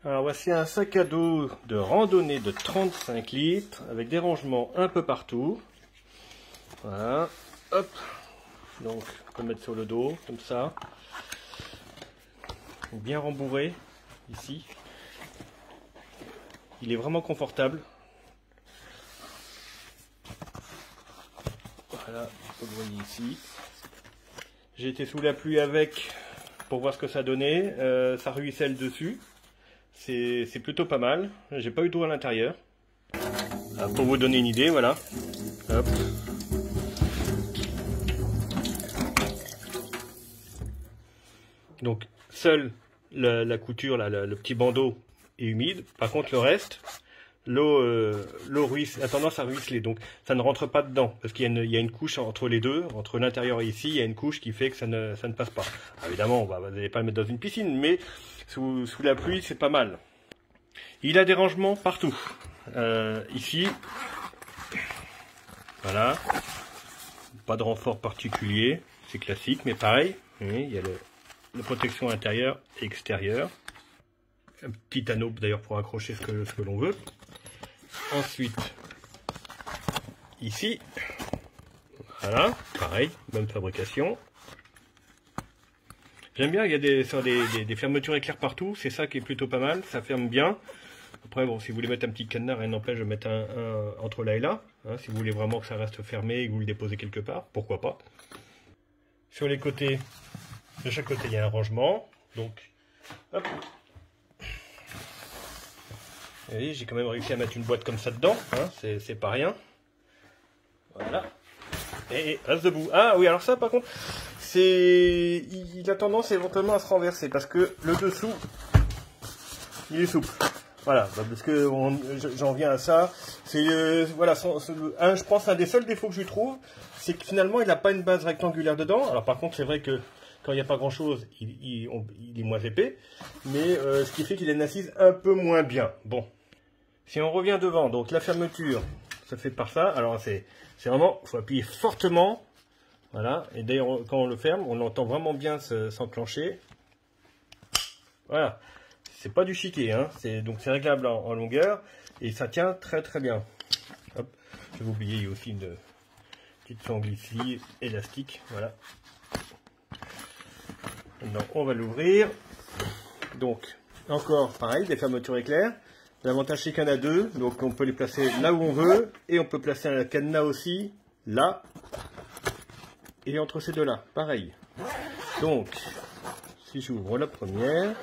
Alors voici un sac à dos de randonnée de 35 litres avec des rangements un peu partout. Voilà, hop. Donc on peut mettre sur le dos comme ça. Bien rembourré ici. Il est vraiment confortable. Voilà, vous le voyez ici. J'ai été sous la pluie avec pour voir ce que ça donnait. Ça ruisselle dessus. C'est plutôt pas mal. J'ai pas eu d'eau à l'intérieur. Pour vous donner une idée, voilà. Hop. Donc seule la couture, là, le petit bandeau est humide. Par contre le reste, l'eau a tendance à ruisseler. Donc ça ne rentre pas dedans. Parce qu'il y a une couche entre les deux, entre l'intérieur et ici, il y a une couche qui fait que ça ne passe pas. Alors, évidemment, vous n'allez pas le mettre dans une piscine, mais sous la pluie, c'est pas mal. Il a des rangements partout. Ici, voilà. Pas de renfort particulier, c'est classique, mais pareil. Il y a la protection intérieure et extérieure. Un petit anneau d'ailleurs pour accrocher ce que l'on veut. Ensuite, ici, voilà, pareil, même fabrication. J'aime bien, il y a des fermetures éclairs partout, c'est ça qui est plutôt pas mal, ça ferme bien. Après, bon, si vous voulez mettre un petit cadenas, rien n'empêche de mettre un entre là et là. Hein, si vous voulez vraiment que ça reste fermé et que vous le déposez quelque part, pourquoi pas. Sur les côtés, de chaque côté, il y a un rangement. Donc, hop. Vous voyez, j'ai quand même réussi à mettre une boîte comme ça dedans. Hein, c'est pas rien. Voilà. Et reste debout. Ah oui, alors ça, par contre, il a tendance éventuellement à se renverser parce que le dessous, il est souple. Voilà, parce que j'en viens à ça. C'est voilà, je pense un des seuls défauts que je lui trouve, c'est que finalement il n'a pas une base rectangulaire dedans. Alors par contre, c'est vrai que quand il n'y a pas grand chose, il est moins épais, mais ce qui fait qu'il a une assise un peu moins bien. Bon, si on revient devant, donc la fermeture, ça fait par ça. Alors c'est vraiment, il faut appuyer fortement. Voilà, et d'ailleurs quand on le ferme, on entend vraiment bien s'enclencher. Voilà. C'est pas du chiquet, hein. Donc c'est réglable en longueur et ça tient très très bien. Hop. Je vais oublier, il y a aussi une petite sangle ici, élastique, voilà. Maintenant on va l'ouvrir. Donc encore pareil, des fermetures éclairs. L'avantage c'est qu'il y en a deux, donc on peut les placer là où on veut et on peut placer un cadenas aussi là et entre ces deux là, pareil. Donc si j'ouvre la première.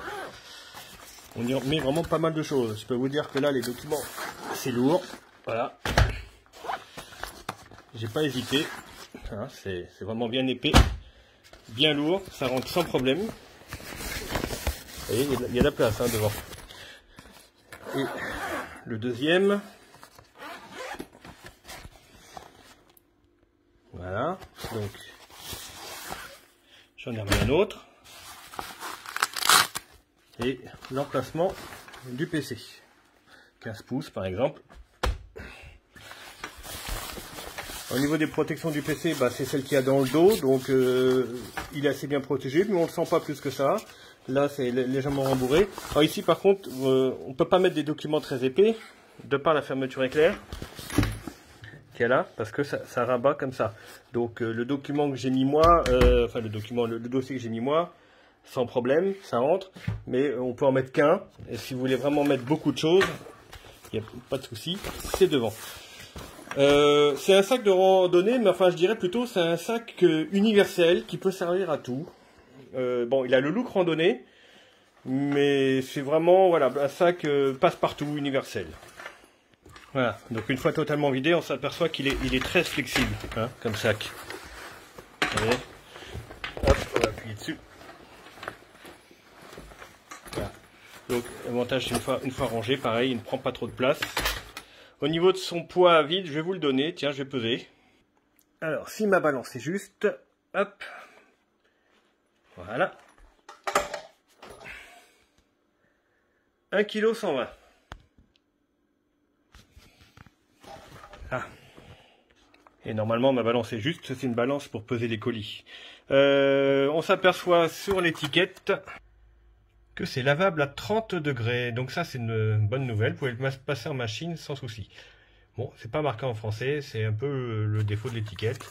On y met vraiment pas mal de choses. Je peux vous dire que là, les documents, c'est lourd. Voilà. J'ai pas hésité. Hein, c'est vraiment bien épais, bien lourd. Ça rentre sans problème. Vous voyez, il y a de la place hein, devant. Et le deuxième. Voilà. Donc, j'en ai remis un autre. Et l'emplacement du PC. 15 pouces par exemple. Au niveau des protections du PC, bah, c'est celle qu'il y a dans le dos, donc il est assez bien protégé, mais on ne le sent pas plus que ça. Là, c'est légèrement rembourré. Alors ici, par contre, on ne peut pas mettre des documents très épais, de par la fermeture éclair qu'il y a là, parce que ça rabat comme ça. Donc le document que j'ai mis moi, enfin le dossier que j'ai mis moi, sans problème, ça entre, mais on peut en mettre qu'un. Et si vous voulez vraiment mettre beaucoup de choses, il n'y a pas de souci, c'est devant. C'est un sac de randonnée, mais enfin je dirais plutôt c'est un sac universel qui peut servir à tout. Bon, il a le look randonnée, mais c'est vraiment voilà, un sac passe-partout universel. Voilà, donc une fois totalement vidé, on s'aperçoit qu'il est très flexible hein, comme sac. Vous voyez, hop, on va appuyer dessus. Voilà. Donc l'avantage une fois rangé, pareil, il ne prend pas trop de place. Au niveau de son poids à vide, je vais vous le donner, tiens, je vais peser. Alors si ma balance est juste, hop, voilà, 1 kg 120. Ah. Et normalement ma balance est juste, c'est une balance pour peser les colis. On s'aperçoit sur l'étiquette que c'est lavable à 30 degrés. Donc ça, c'est une bonne nouvelle. Vous pouvez le passer en machine sans souci. Bon, c'est pas marqué en français, c'est un peu le défaut de l'étiquette.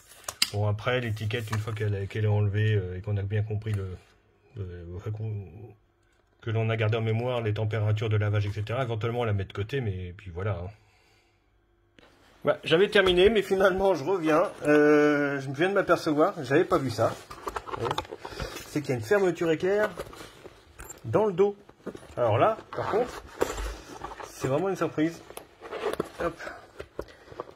Bon, après, l'étiquette, une fois qu'elle est enlevée et qu'on a bien compris que l'on a gardé en mémoire les températures de lavage, etc., éventuellement on la met de côté, mais puis voilà. Hein. Ouais, j'avais terminé, mais finalement je reviens. Je viens de m'apercevoir, j'avais pas vu ça. C'est qu'il y a une fermeture éclair dans le dos. Alors là, par contre, c'est vraiment une surprise. Hop.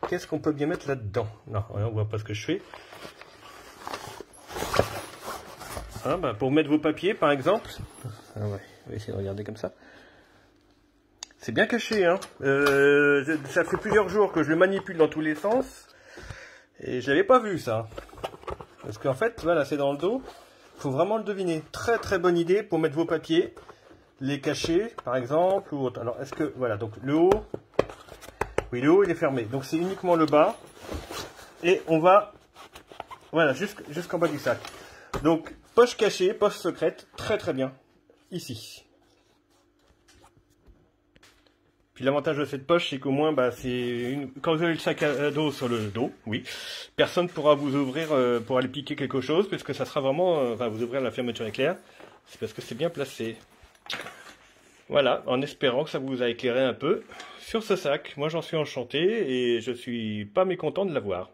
Qu'est-ce qu'on peut bien mettre là-dedans? Non, on voit pas ce que je fais. Ah, bah, pour mettre vos papiers, par exemple. Ah ouais, on va essayer de regarder comme ça. C'est bien caché, hein. Ça fait plusieurs jours que je le manipule dans tous les sens. Et je n'avais pas vu ça. Parce qu'en fait, voilà, c'est dans le dos. Il faut vraiment le deviner. Très très bonne idée pour mettre vos papiers. Les cacher, par exemple, ou autre. Alors, est-ce que... Voilà, donc le haut... Oui, le haut, il est fermé. Donc, c'est uniquement le bas. Et on va... Voilà, jusqu'en bas du sac. Donc, poche cachée, poche secrète. Très très bien. Ici. Puis l'avantage de cette poche, c'est qu'au moins, bah, quand vous avez le sac à dos sur le dos, oui, personne ne pourra vous ouvrir pour aller piquer quelque chose, puisque ça sera vraiment... Enfin, vous ouvrir la fermeture éclair. C'est parce que c'est bien placé. Voilà, en espérant que ça vous a éclairé un peu sur ce sac. Moi, j'en suis enchanté et je suis pas mécontent de l'avoir.